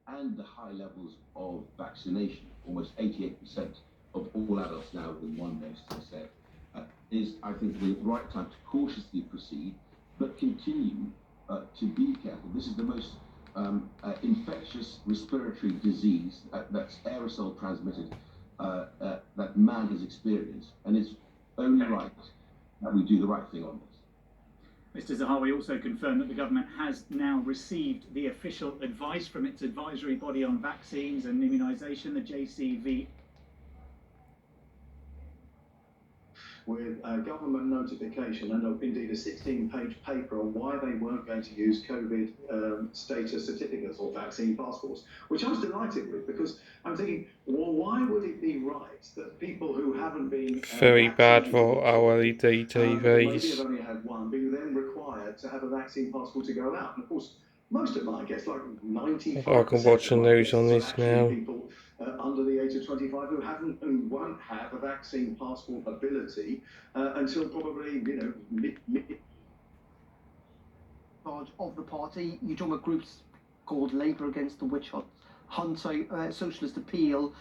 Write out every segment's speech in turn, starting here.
and the high levels of vaccination, almost 88% of all adults now within 1 dose, as I said, is, I think, the right time to cautiously proceed, but continue to be careful. This is the most infectious respiratory disease that's aerosol transmitted that man has experienced, and it's only right that we do the right thing on this. Mr Zahawi also confirmed that the government has now received the official advice from its advisory body on vaccines and immunisation, the JCV. With a government notification and indeed a 16-page paper on why they weren't going to use COVID status certificates or vaccine passports, which I was delighted with, because I'm thinking, well, why would it be right that people who haven't been very bad for our LED maybe TVs. have only had one, be then required to have a vaccine passport to go out? And of course, most of my guests, like 95%, I can watch the news on this now. People under the age of 25 who won't have a vaccine passport ability until probably, mid of the party. You're talking about groups called Labour Against the Witch Hunt, Socialist Appeal,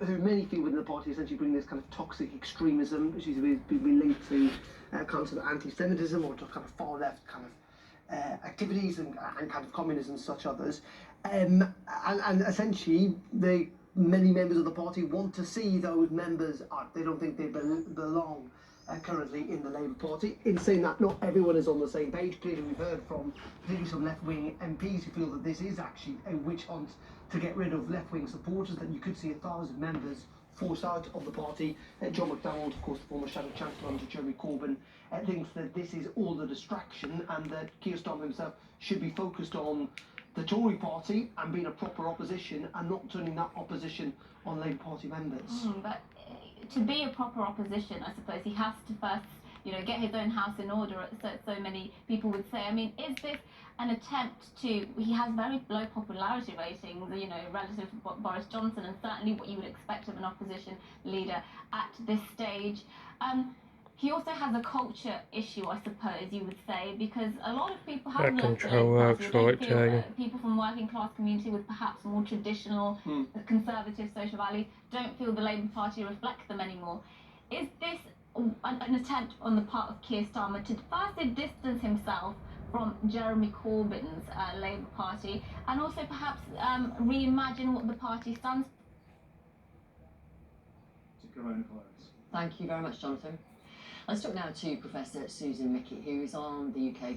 who many feel within the party essentially bring this kind of toxic extremism, which is been linked to kind of anti-Semitism or to kind of far left kind of activities and kind of communism, such others, and essentially many members of the party want to see those members out. They don't think they belong currently in the Labour Party. In saying that, not everyone is on the same page. Clearly, we've heard from particularly some left-wing MPs who feel that this is actually a witch hunt to get rid of left-wing supporters, that you could see 1,000 members forced out of the party. John McDowell, of course, the former Shadow Chancellor under Jeremy Corbyn, thinks that this is all a distraction and that Keir Starmer himself should be focused on the Tory party and being a proper opposition and not turning that opposition on Labour Party members. But to be a proper opposition, I suppose he has to first, get his own house in order, so many people would say. I mean, is this an attempt to... He has very low popularity ratings, relative to Boris Johnson, and certainly what you would expect of an opposition leader at this stage. He also has a culture issue, I suppose you would say, because a lot of people have left the Labour Party. People from working class community with perhaps more traditional, conservative social values don't feel the Labour Party reflects them anymore. Is this an attempt on the part of Keir Starmer to firstly distance himself from Jeremy Corbyn's Labour Party, and also perhaps reimagine what the party stands for? Thank you very much, Jonathan. Let's talk now to Professor Susan Mickey, who is on the UK